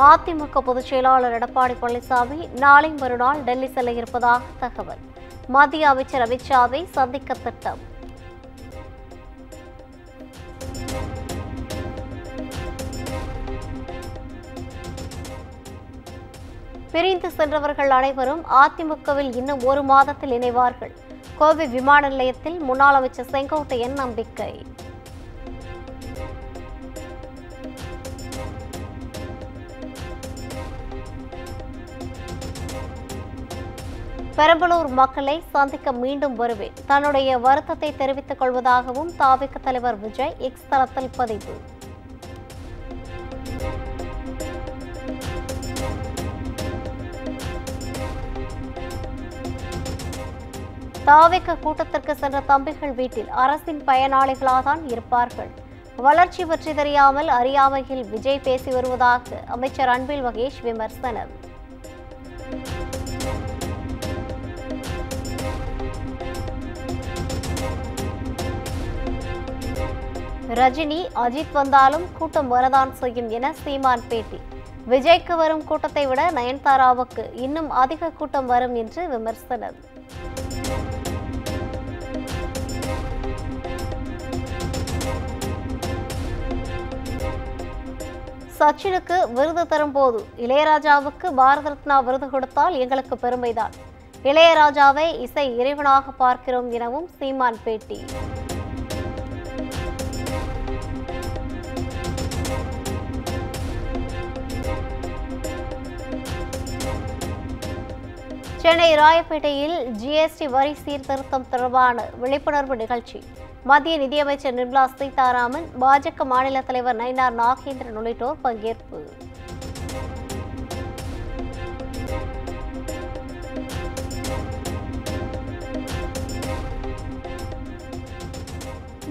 அதிமுக பொதுச் செயலாளர் எடப்பாடி பழனிசாமி நாளை மறுநாள் டெல்லி செல்ல இருப்பதாக தகவல். மத்திய அமைச்சர் அமித்ஷாவை சந்திக்க திட்டம். பிரிந்து சென்றவர்கள் அனைவரும் அதிமுகவில் இன்னும் ஒரு மாதத்தில் இணைவார்கள். கோவை விமான நிலையத்தில் முன்னாள் அமைச்சர் செங்கோட்டையன் நம்பிக்கை. பெரம்பலூர் மக்களை சந்திக்க மீண்டும் வருவேன், தன்னுடைய வருத்தத்தை தெரிவித்துக் கொள்வதாகவும் தாவிக தலைவர் விஜய் எக்ஸ் தளத்தில் பதிவு. தாவிக கூட்டத்திற்கு சென்ற தம்பிகள் வீட்டில் அரசின் பயனாளிகளாதான் இருப்பார்கள். வளர்ச்சி பற்றி தெரியாமல் அறியாமையில் விஜய் பேசி வருவதாக அமைச்சர் அன்பில் மகேஷ் விமர்சனம். ரஜினி அஜித் வந்தாலும் கூட்டம் வரதான் செய்யும் என சீமான் பேட்டி. விஜய்க்கு வரும் கூட்டத்தை விட நயன்தாராவுக்கு இன்னும் அதிக கூட்டம் வரும் என்று விமர்சனம். சச்சினுக்கு விருது தரும்போது இளையராஜாவுக்கு பாரத ரத்னா விருது கொடுத்தால் எங்களுக்கு பெருமைதான். இளையராஜாவை இசை இறைவனாக பார்க்கிறோம் எனவும் சீமான் பேட்டி. சென்னை ராயப்பேட்டையில் ஜிஎஸ்டி வரி சீர்திருத்தம் தொடர்பான விழிப்புணர்வு நிகழ்ச்சி. மத்திய நிதியமைச்சர் நிர்மலா சீதாராமன், பாஜக மாநில தலைவர் நயினார் நாகேந்திரன் உள்ளிட்டோர் பங்கேற்பு.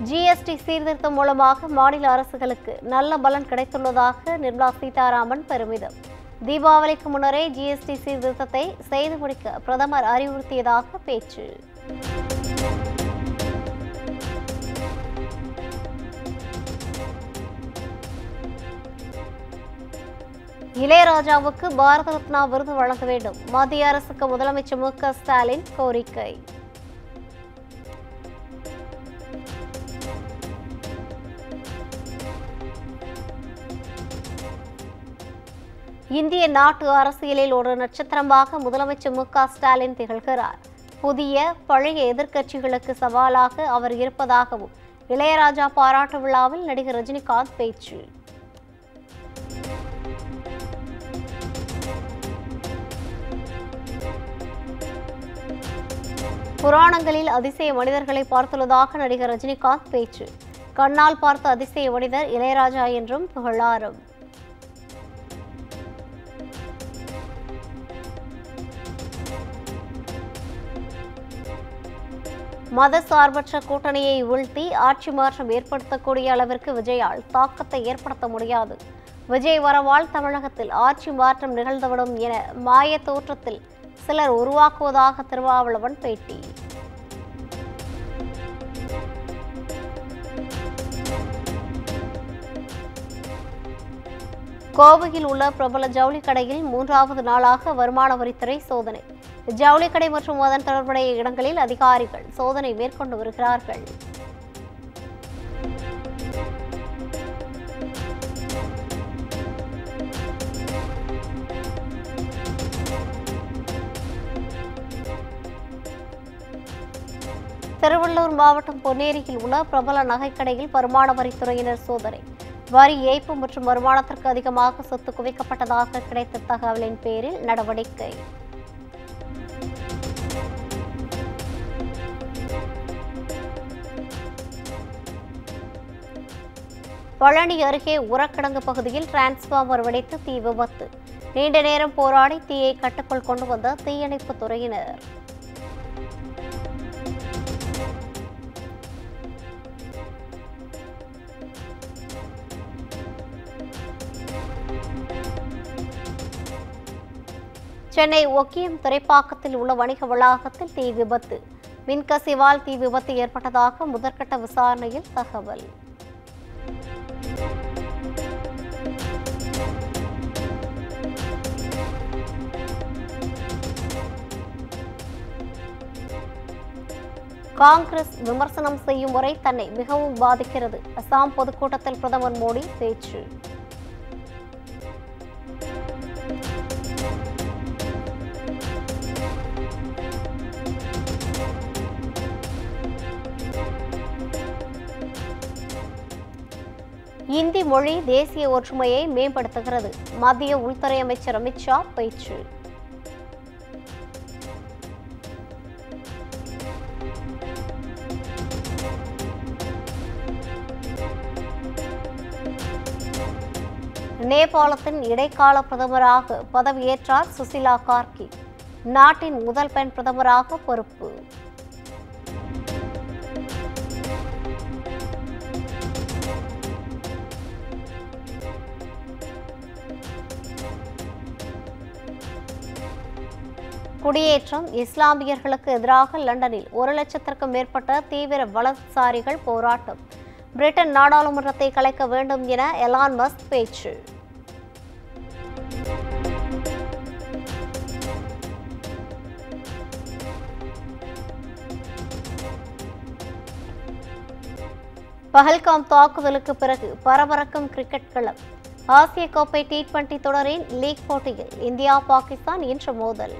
ஜிஎஸ்டி சீர்திருத்தம் மூலமாக மாநில அரசுகளுக்கு நல்ல பலன் கிடைத்துள்ளதாக நிர்மலா சீதாராமன் பெருமிதம். தீபாவளிக்கு முன்னரே ஜிஎஸ்டி சீர்திருத்தத்தை செய்து முடிக்க பிரதமர் அறிவுறுத்தியதாக பேச்சு. இளையராஜாவுக்கு பாரத ரத்னா விருது வழங்க வேண்டும், மத்திய அரசுக்கு முதலமைச்சர் மு.க. ஸ்டாலின் கோரிக்கை. இந்திய நாட்டு அரசியலில் ஒரு நட்சத்திரமாக முதலமைச்சர் மு.க. ஸ்டாலின் திகழ்கிறார். புதிய பழைய எதிர்க்கட்சிகளுக்கு சவாலாக அவர் இருப்பதாகவும் இளையராஜா பாராட்டு விழாவில் நடிகர் ரஜினிகாந்த் பேச்சு. புராணங்களில் அதிசய மனிதர்களை பார்த்துள்ளதாக நடிகர் ரஜினிகாந்த் பேச்சு. கண்ணால் பார்த்த அதிசய மனிதர் இளையராஜா என்றும் புகழாரம். மதசார்பற்ற கூட்டணியை வீழ்த்தி ஆட்சி மாற்றம் ஏற்படுத்தக்கூடிய அளவிற்கு விஜயால் தாக்கத்தை ஏற்படுத்த முடியாது. விஜய் வரவால் தமிழகத்தில் ஆட்சி மாற்றம் நிகழ்ந்துவிடும் என மாய தோற்றத்தில் சிலர் உருவாக்குவதாக திருமாவளவன் பேட்டி. கோவையில் உள்ள பிரபல ஜவுளி கடையில் 3வது நாளாக வருமான வரித்துறை சோதனை. ஜவுளி கடை மற்றும் அதன் தொடர்புடைய இடங்களில் அதிகாரிகள் சோதனை மேற்கொண்டு வருகிறார்கள். திருவள்ளூர் மாவட்டம் பொன்னேரியில் உள்ள பிரபல நகைக்கடையில் வருமான வரித்துறையினர் சோதனை. வரி ஏய்ப்பு மற்றும் வருமானத்திற்கு அதிகமாக சொத்து குவிக்கப்பட்டதாக கிடைத்த தகவலின் பேரில் நடவடிக்கை. பழனி அருகே உரக்கிடங்கு பகுதியில் டிரான்ஸ்பார்மர் வெடித்து தீ விபத்து. நீண்ட நேரம் போராடி தீயை கட்டுக்குள் கொண்டு வந்த தீயணைப்பு துறையினர். சென்னை ஒக்கியம் துறைப்பாக்கத்தில் உள்ள வணிக வளாகத்தில் தீ விபத்து. மின்கசிவால் தீ விபத்து ஏற்பட்டதாக முதற்கட்ட விசாரணையில் தகவல். காங்கிரஸ் விமர்சனம் செய்யும் முறை தன்னை மிகவும் பாதிக்கிறது. அசாம் பொதுக்கூட்டத்தில் பிரதமர் மோடி பேச்சு. இந்தி மொழி தேசிய ஒற்றுமையை மேம்படுத்துகிறது. மத்திய உள்துறை அமைச்சர் அமித்ஷா பேச்சு. நேபாளத்தின் இடைக்கால பிரதமராக பதவியேற்றார் சுசிலா கார்கி. நாட்டின் முதல் பெண் பிரதமராக பொறுப்பு. குடியேற்றம் இஸ்லாமியர்களுக்கு எதிராக லண்டனில் 1 லட்சத்திற்கும் மேற்பட்ட தீவிர வலதுசாரிகள் போராட்டம். பிரிட்டன் நாடாளுமன்றத்தை கலைக்க வேண்டும் என எலான் மஸ்க் பேச்சு. பஹல்காம் தாக்குதலுக்கு பிறகு பரபரக்கும் கிரிக்கெட் களம். ஆசிய கோப்பை T20 தொடரின் லீக் போட்டியில் இந்தியா பாகிஸ்தான் இன்று மோதல்.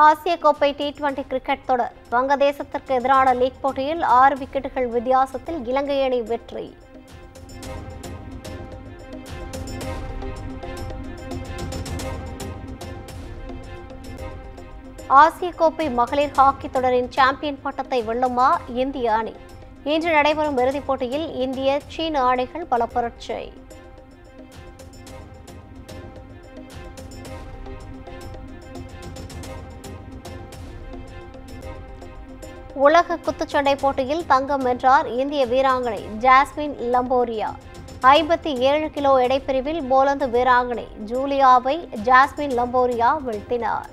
ஆசிய கோப்பை T20 கிரிக்கெட் தொடர். வங்கதேசத்திற்கு எதிரான லீக் போட்டியில் 6 விக்கெட்டுகள் வித்தியாசத்தில் இலங்கை அணி வெற்றி. ஆசிய கோப்பை மகளிர் ஹாக்கி தொடரின் சாம்பியன் பட்டத்தை வெல்லுமா இந்திய அணி? இன்று நடைபெறும் இறுதிப் போட்டியில் இந்திய சீன அணிகள் பல பரீட்சை. உலக குத்துச்சண்டை போட்டியில் தங்கம் வென்றார் இந்திய வீராங்கனை ஜாஸ்மின் லம்போரியா. 57 கிலோ எடைப்பிரிவில் போலந்து வீராங்கனை ஜூலியாவை ஜாஸ்மின் லம்போரியா வீழ்த்தினார்.